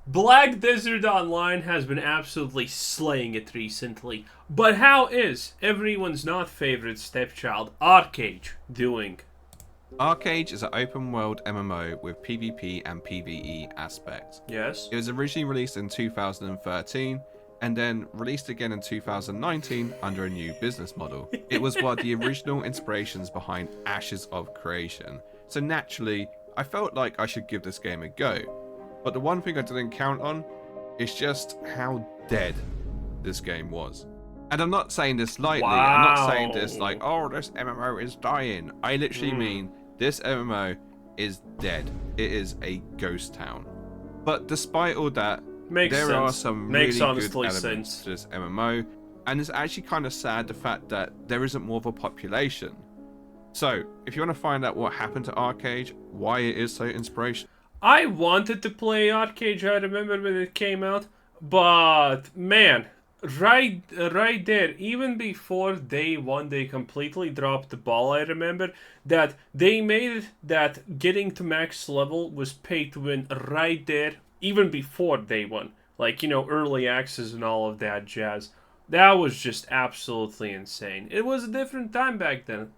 Black Desert Online has been absolutely slaying it recently. But how is everyone's not favorite stepchild, ArcheAge, doing? ArcheAge is an open world MMO with PvP and PvE aspects. Yes? It was originally released in 2013 and then released again in 2019 under a new business model. It was one of the original inspirations behind Ashes of Creation, so naturally I felt like I should give this game a go. But the one thing I didn't count on is just how dead this game was. And I'm not saying this lightly, I'm not saying this like, oh, this MMO is dying. I literally mean this MMO is dead. It is a ghost town. But despite all that, there are some really good elements to this MMO, and it's actually kind of sad the fact that there isn't more of a population. So, if you want to find out what happened to ArcheAge, why it is so inspirational. I wanted to play ArcheAge, I remember when it came out, but man, right there, even before day one, they completely dropped the ball. I remember that they made it that getting to max level was pay to win right there, even before day one. Like, you know, early access and all of that jazz. That was just absolutely insane. It was a different time back then.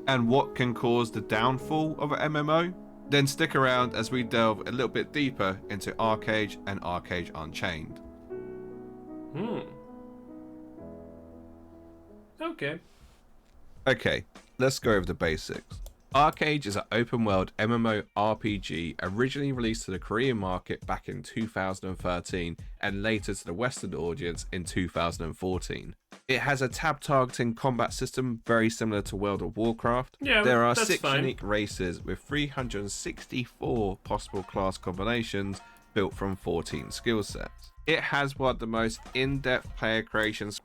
And what can cause the downfall of an MMO? Then stick around as we delve a little bit deeper into ArcheAge and ArcheAge Unchained. Okay, let's go over the basics. ArcheAge is an open world MMORPG originally released to the Korean market back in 2013 and later to the Western audience in 2014. It has a tab targeting combat system very similar to World of Warcraft. Yeah, there are that's 6 fine. unique races with 364 possible class combinations built from 14 skill sets. It has one of the most in-depth player creations.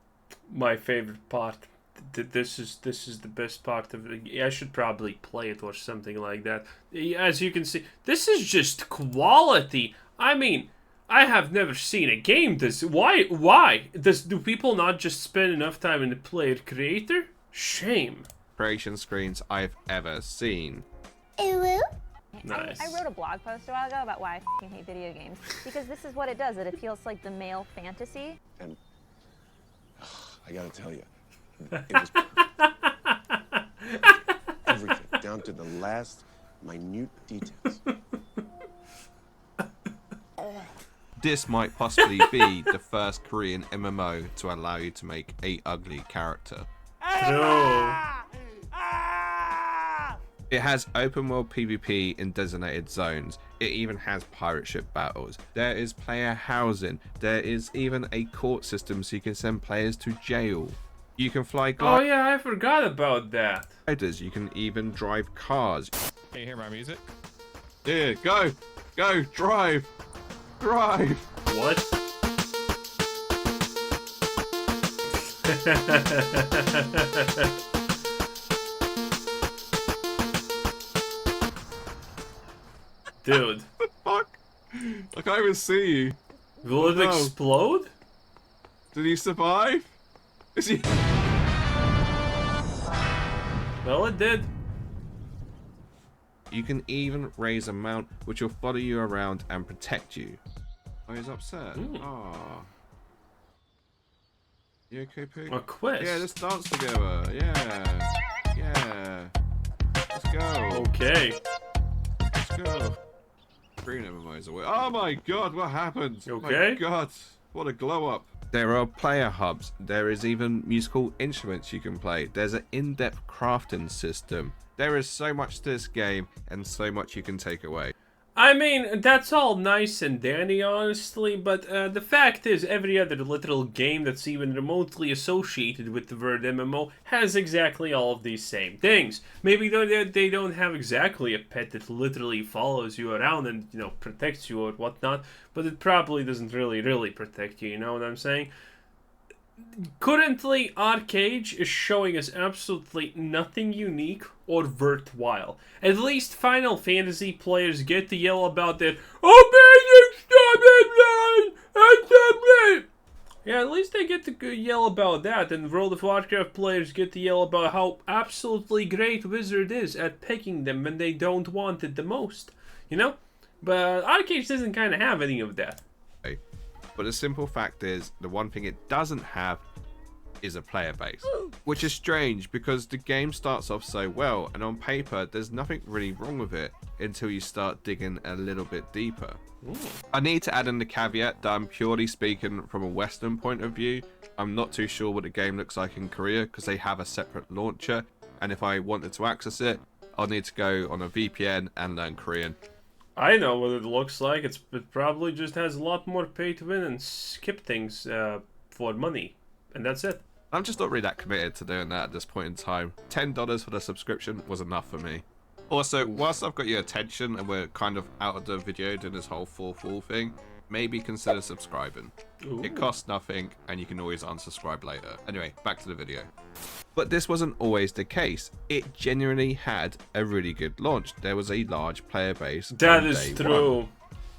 My favorite part. This is the best part of it. I should probably play it or something like that. As you can see, this is just quality. I mean, I have never seen a game this. Why? Do people not just spend enough time in the player creator? Shame. Creation screens I've ever seen. Nice. I wrote a blog post a while ago about why I f***ing hate video games. Because this is what it does. It appeals to like the male fantasy. And I gotta tell you, it was everything, down to the last minute details. This might possibly be the first Korean MMO to allow you to make a ugly character. True. It has open world PvP in designated zones. It even has pirate ship battles. There is player housing. There is even a court system so you can send players to jail. You can fly Oh yeah, I forgot about that. gliders. You can even drive cars. Can you hear my music? Yeah, go, drive. What? Dude. What the fuck? I can't even see you. Will it explode? Did he survive? Is he? Well, it did. You can even raise a mount which will follow you around and protect you. Oh, he's upset. Oh. You okay, Pig? A quest. Yeah, let's dance together. Yeah. Let's go. Okay. Let's go. Green MMOs away. Oh my god, what happened? You Oh okay? my god, what a glow up. There are player hubs. There is even musical instruments you can play. There's an in-depth crafting system. There is so much to this game and so much you can take away. I mean, that's all nice and dandy, honestly, but the fact is every other literal game that's even remotely associated with the word MMO has exactly all of these same things. Maybe they don't have exactly a pet that literally follows you around and, you know, protects you or whatnot, but it probably doesn't really protect you, you know what I'm saying? Currently, ArcheAge is showing us absolutely nothing unique or worthwhile. At least Final Fantasy players get to yell about that yeah, at least they get to yell about that, and World of Warcraft players get to yell about how absolutely great Wizard is at picking them when they don't want it the most, you know? But ArcheAge doesn't kind of have any of that. But the simple fact is, the one thing it doesn't have is a player base, which is strange because the game starts off so well, and on paper there's nothing really wrong with it until you start digging a little bit deeper. I need to add in the caveat that I'm purely speaking from a Western point of view. I'm not too sure what the game looks like in Korea because they have a separate launcher, and if I wanted to access it, I'll need to go on a VPN and learn Korean. I know what it looks like. It probably just has a lot more pay to win and skip things for money. And that's it. I'm just not really that committed to doing that at this point in time. $10 for the subscription was enough for me. Also, whilst I've got your attention and we're kind of out of the video doing this whole fourth wall thing, maybe consider subscribing. Ooh. It costs nothing and you can always unsubscribe later. Anyway, back to the video. But this wasn't always the case. It genuinely had a really good launch. There was a large player base. That is true. One.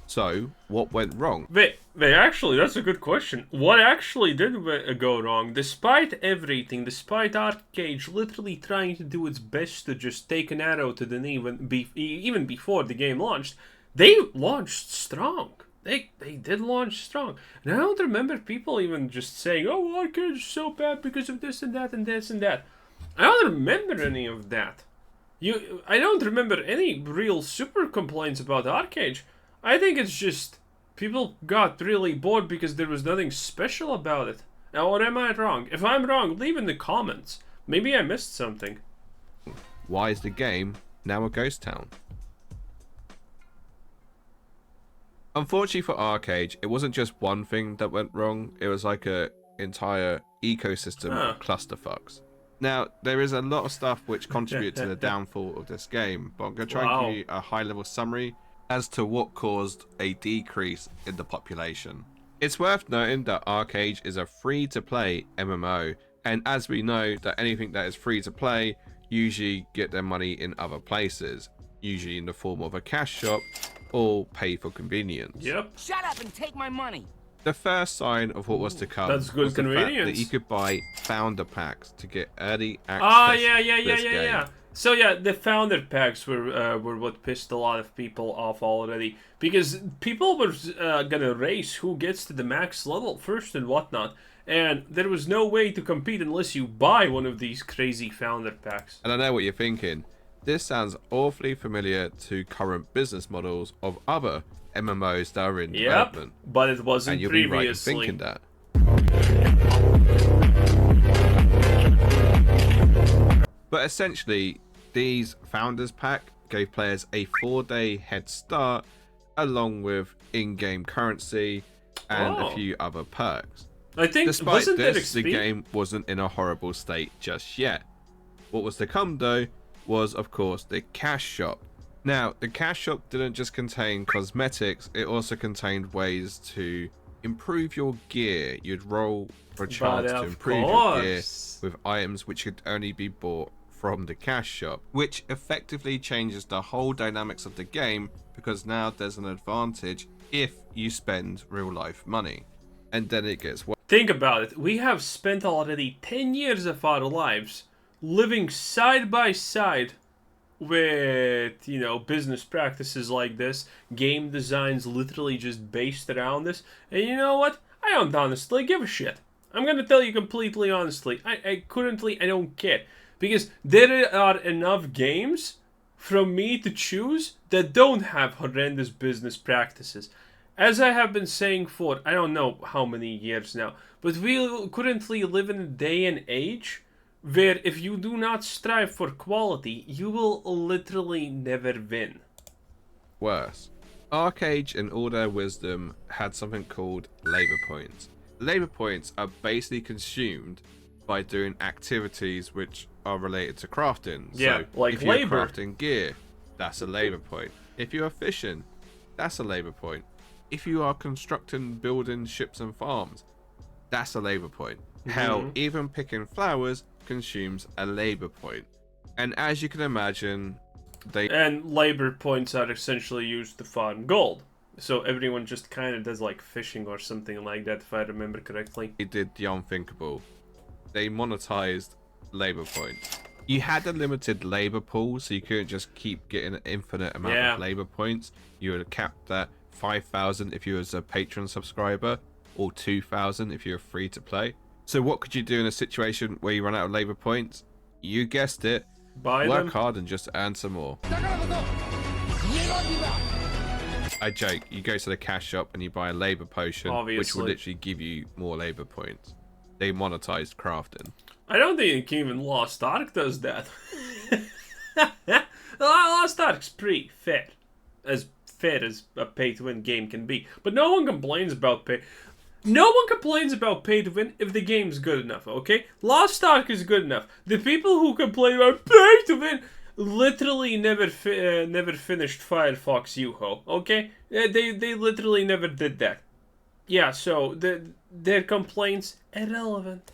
So, what went wrong? Wait, actually, that's a good question. What actually did go wrong? Despite everything, despite ArcheAge literally trying to do its best to just take an arrow to the knee even before the game launched, they launched strong. They did launch strong. And I don't remember people even just saying, oh, ArcheAge is so bad because of this and that and this and that. I don't remember any of that. I don't remember any real super complaints about ArcheAge. I think it's just people got really bored because there was nothing special about it. Or am I wrong? If I'm wrong, leave in the comments. Maybe I missed something. Why is the game now a ghost town? Unfortunately for ArcheAge, it wasn't just one thing that went wrong. It was like a entire ecosystem of clusterfucks. Now, there is a lot of stuff which contribute to the downfall of this game, but I'm going to try and give you a high-level summary as to what caused a decrease in the population. It's worth noting that ArcheAge is a free-to-play MMO, and as we know that anything that is free-to-play usually get their money in other places, usually in the form of a cash shop or pay for convenience. Yep. Shut up and take my money. The first sign of what was to come That's good was the fact convenience. that you could buy founder packs to get early access to this game. So yeah, the founder packs were what pissed a lot of people off already, because people were gonna race who gets to the max level first and whatnot, and there was no way to compete unless you buy one of these crazy founder packs. And I know what you're thinking. This sounds awfully familiar to current business models of other MMOs that are in development. But it wasn't and you'll previously. be right in thinking that. But essentially, these Founders Pack gave players a 4-day head start, along with in-game currency and a few other perks. I think Despite this, the game wasn't in a horrible state just yet. What was to come, though, was, of course, the cash shop. Now, the cash shop didn't just contain cosmetics, it also contained ways to improve your gear. You'd roll for a chance to improve your gear with items which could only be bought from the cash shop, which effectively changes the whole dynamics of the game, because now there's an advantage if you spend real life money. And then it gets worse. Think about it. We have spent already 10 years of our lives living side by side with, you know, business practices like this, game designs literally just based around this, and you know what? I don't honestly give a shit. I'm gonna tell you completely honestly. I currently, I don't care. Because there are enough games from me to choose that don't have horrendous business practices. As I have been saying for, I don't know how many years now, but we currently live in a day and age where if you do not strive for quality, you will literally never win. Worse. ArcheAge, in all their wisdom, had something called labor points. Labor points are basically consumed by doing activities which are related to crafting. Yeah, so like if you're labor. crafting gear, that's a labor point. If you are fishing, that's a labor point. If you are constructing, building ships and farms, that's a labor point. Hell, even picking flowers consumes a labor point. And as you can imagine, And labor points are essentially used to farm gold. So everyone just kind of does like fishing or something like that, if I remember correctly. they did the unthinkable. They monetized labor points. You had a limited labor pool, so you couldn't just keep getting an infinite amount of labor points. You would have capped at 5,000 if you was a patron subscriber, or 2,000 if you're free to play. So what could you do in a situation where you run out of labor points? You guessed it. Work hard and just earn some more. I joke. You go to the cash shop and you buy a labor potion, which will literally give you more labor points. They monetized crafting. I don't think even Lost Ark does that. Lost Ark's pretty fair as a pay-to-win game can be. But no one complains about pay. No one complains about pay-to-win if the game's good enough, okay? Lost Ark is good enough. The people who complain about pay-to-win literally never finished Firefox Yuho, okay? They literally never did that. Yeah, so their complaints irrelevant.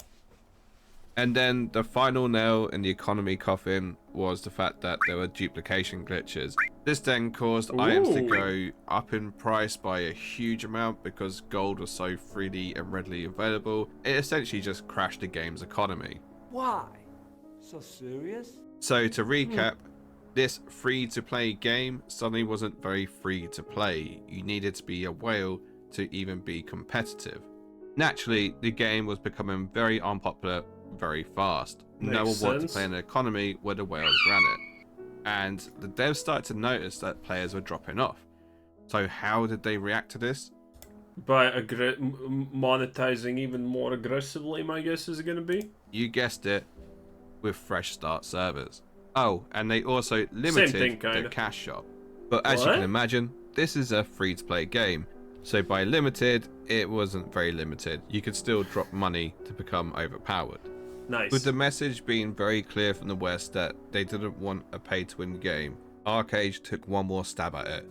And then the final nail in the economy coffin was the fact that there were duplication glitches. This then caused items to go up in price by a huge amount because gold was so freely and readily available. It essentially just crashed the game's economy. Why? So serious? So to recap, this free-to-play game suddenly wasn't very free to play. You needed to be a whale to even be competitive. Naturally, the game was becoming very unpopular very fast. No one wanted to play in an economy where the whales ran it. And the devs started to notice that players were dropping off. So how did they react to this? By monetizing even more aggressively, my guess is going to be? You guessed it, with fresh start servers. Oh, and they also limited the cash shop. But as you can imagine, this is a free-to-play game. So by limited, it wasn't very limited. You could still drop money to become overpowered. Nice. With the message being very clear from the West that they didn't want a pay-to-win game, ArcheAge took one more stab at it.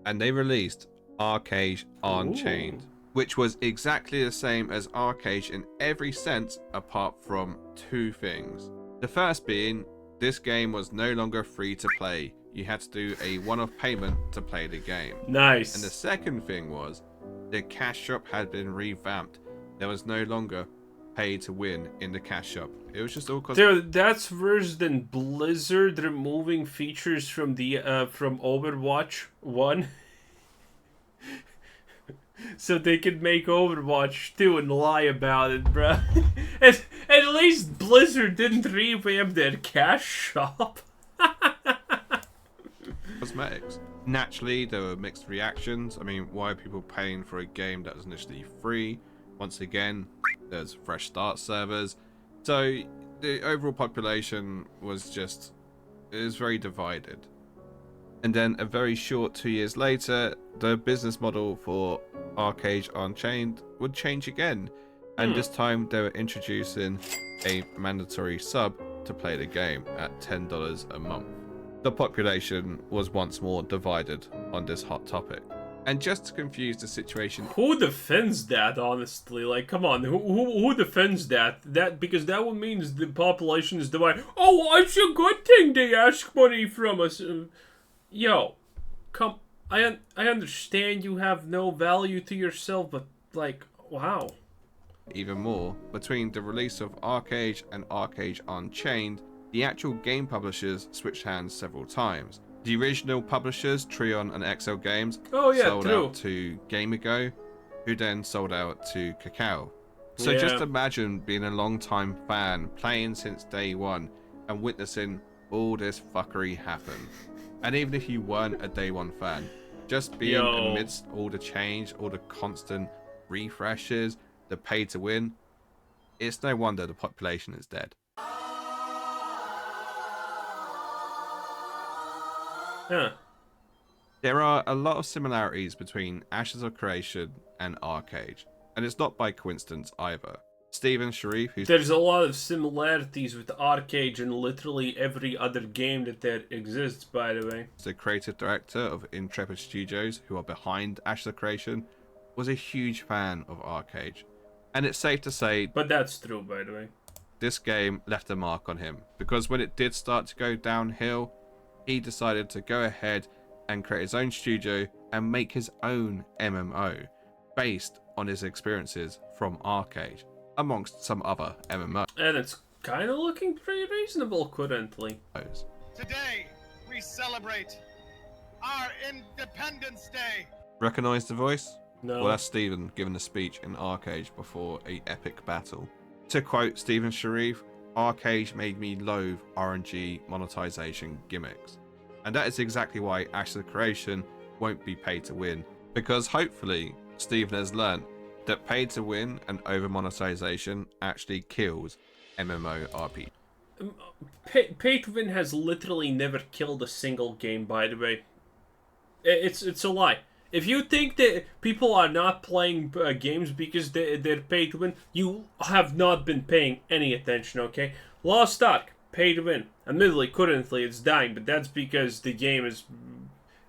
And they released ArcheAge Unchained, which was exactly the same as ArcheAge in every sense apart from two things. The first being, this game was no longer free to play. You had to do a one-off payment to play the game. Nice. And the second thing was, the cash shop had been revamped. There was no longer pay to win in the cash shop. It was just all cosmetic. Dude, that's worse than Blizzard removing features from the from Overwatch 1. So they could make Overwatch 2 and lie about it, bro. At least Blizzard didn't revamp their cash shop. Cosmetics. Naturally, there were mixed reactions. I mean, why are people paying for a game that was initially free? Once again, there's fresh start servers. So the overall population was very divided. And then a very short 2 years later, the business model for ArcheAge Unchained would change again. And this time they were introducing a mandatory sub to play the game at $10 a month. The population was once more divided on this hot topic. And just to confuse the situation, who defends that, honestly? Like, come on, who defends that? Because that would mean the population is divided. Oh, it's a good thing they ask money from us. Yo, come, I understand you have no value to yourself, but like, wow. Even more, between the release of ArcheAge and ArcheAge Unchained, the actual game publishers switched hands several times. The original publishers, Trion and Excel Games, sold out to Gamigo, who then sold out to Kakao. So just imagine being a long-time fan, playing since day one, and witnessing all this fuckery happen. And even if you weren't a day one fan, just being amidst all the change, all the constant refreshes, the pay to win, it's no wonder the population is dead. Huh. There are a lot of similarities between Ashes of Creation and ArcheAge, and it's not by coincidence either. Steven Sharif, there's a lot of similarities with ArcheAge and literally every other game that there exists, by the way. The creative director of Intrepid Studios, who are behind Ashes of Creation, was a huge fan of ArcheAge. And it's safe to say... But that's true, by the way. This game left a mark on him, because when it did start to go downhill, he decided to go ahead and create his own studio and make his own MMO based on his experiences from ArcheAge, amongst some other MMO. And it's kind of looking pretty reasonable currently. Today, we celebrate our Independence Day. Recognize the voice? No. Well, that's Stephen giving a speech in ArcheAge before a epic battle. To quote Stephen Sharif, ArcheAge made me loathe RNG monetization gimmicks. And that is exactly why Ashes of Creation won't be pay to win, because hopefully Stephen has learnt that pay to win and over monetization actually kills MMORPG. Pay to win has literally never killed a single game, by the way. It's a lie. If you think that people are not playing games because they're pay to win, you have not been paying any attention, okay? Lost Ark, pay to win. Admittedly, currently it's dying, but that's because the game is...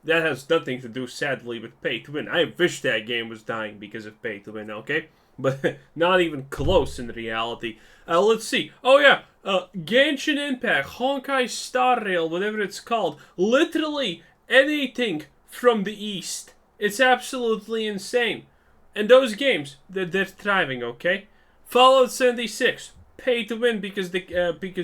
That has nothing to do, sadly, with pay to win. I wish that game was dying because of pay to win, okay? But not even close in reality. Let's see. Oh yeah, Genshin Impact, Honkai Star Rail, whatever it's called. Literally anything from the East. It's absolutely insane. And those games, they're thriving, okay? Fallout 76, pay to win because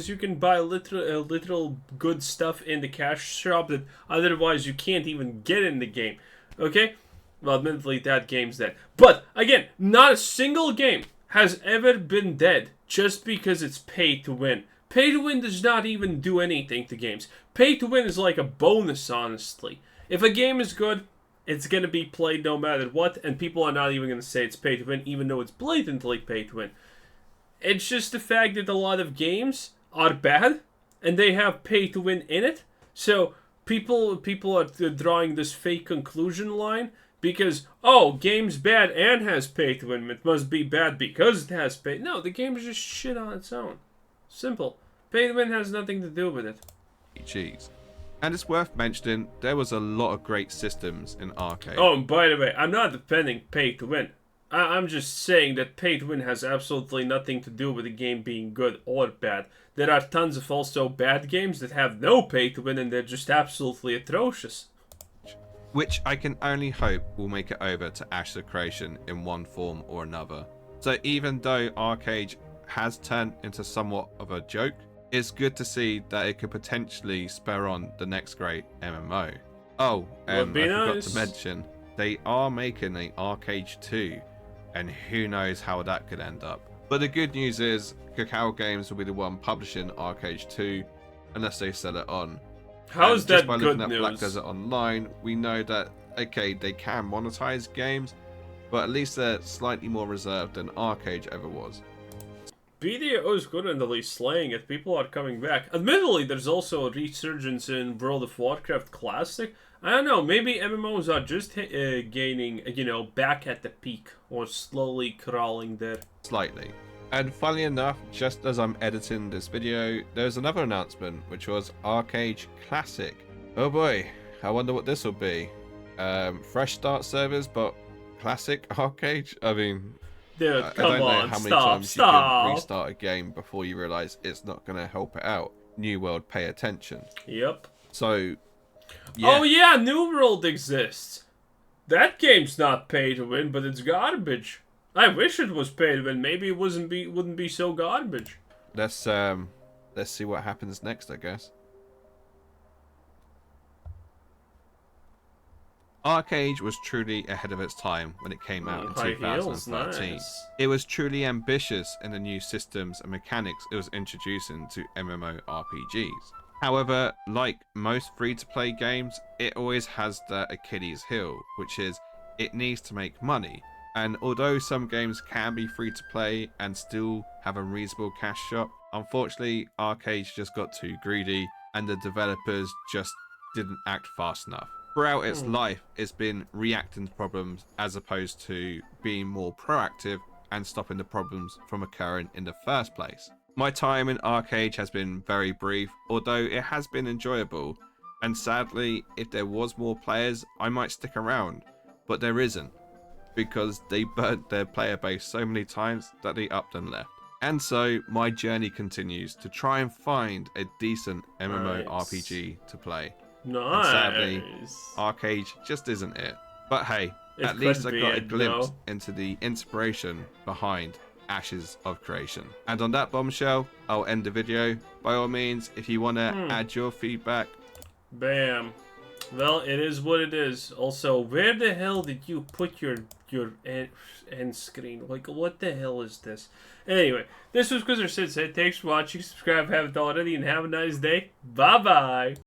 you can buy literal good stuff in the cash shop that otherwise you can't even get in the game, okay? Well, admittedly, that game's dead. But, again, not a single game has ever been dead just because it's pay to win. Pay to win does not even do anything to games. Pay to win is like a bonus, honestly. If a game is good, it's going to be played no matter what, and people are not even going to say it's pay to win, even though it's blatantly pay to win. It's just the fact that a lot of games are bad, and they have pay to win in it, so people are drawing this fake conclusion line, because, oh, game's bad and has pay to win, it must be bad because it has pay. No, the game is just shit on its own. Simple. Pay to win has nothing to do with it. Jeez. And it's worth mentioning, there was a lot of great systems in ArcheAge. Oh, and by the way, I'm not defending pay to win. I'm just saying that pay to win has absolutely nothing to do with the game being good or bad. There are tons of also bad games that have no pay to win and they're just absolutely atrocious. Which I can only hope will make it over to Ashes of Creation in one form or another. So even though ArcheAge has turned into somewhat of a joke, it's good to see that it could potentially spur on the next great MMO. Oh, and I forgot to mention, they are making an ArcheAge 2, and who knows how that could end up. But the good news is, Kakao Games will be the one publishing ArcheAge 2, unless they sell it on. How is that by good looking at news? Black Desert Online, we know that, okay, they can monetize games, but at least they're slightly more reserved than ArcheAge ever was. BDO is currently slaying it. People are coming back. Admittedly, there's also a resurgence in World of Warcraft Classic. I don't know, maybe MMOs are just gaining, back at the peak, or slowly crawling there. Slightly. And funnily enough, just as I'm editing this video, there's another announcement, which was ArcheAge Classic. Oh boy, I wonder what this will be. Fresh start servers, but Classic ArcheAge? I mean... Dude, I come don't know on, how many stop, times you stop. can restart a game before you realise it's not going to help it out. New World, pay attention. Yep. So, yeah. Oh yeah, New World exists. That game's not pay to win, but it's garbage. I wish it was pay to win. Maybe it wouldn't be so garbage. Let's see what happens next, I guess. ArcheAge was truly ahead of its time when it came out in High 2013. heels, nice. It was truly ambitious in the new systems and mechanics it was introducing to MMORPGs. However, like most free-to-play games, it always has the Achilles heel, which is it needs to make money. And although some games can be free-to-play and still have a reasonable cash shop, unfortunately ArcheAge just got too greedy and the developers just didn't act fast enough. Throughout its life, it's been reacting to problems as opposed to being more proactive and stopping the problems from occurring in the first place. My time in ArcheAge has been very brief, although it has been enjoyable, and sadly, if there was more players, I might stick around, but there isn't, because they burnt their player base so many times that they upped and left. And so, my journey continues to try and find a decent MMORPG to play. Nice. And sadly, ArcheAge just isn't it. But hey, at least I got a glimpse into the inspiration behind Ashes of Creation. And on that bombshell, I'll end the video. By all means, if you want to add your feedback. Bam. Well, it is what it is. Also, where the hell did you put your end screen? Like, what the hell is this? Anyway, this was Quizzer Sid said. Thanks for watching. Subscribe if you haven't already, and have a nice day. Bye-bye.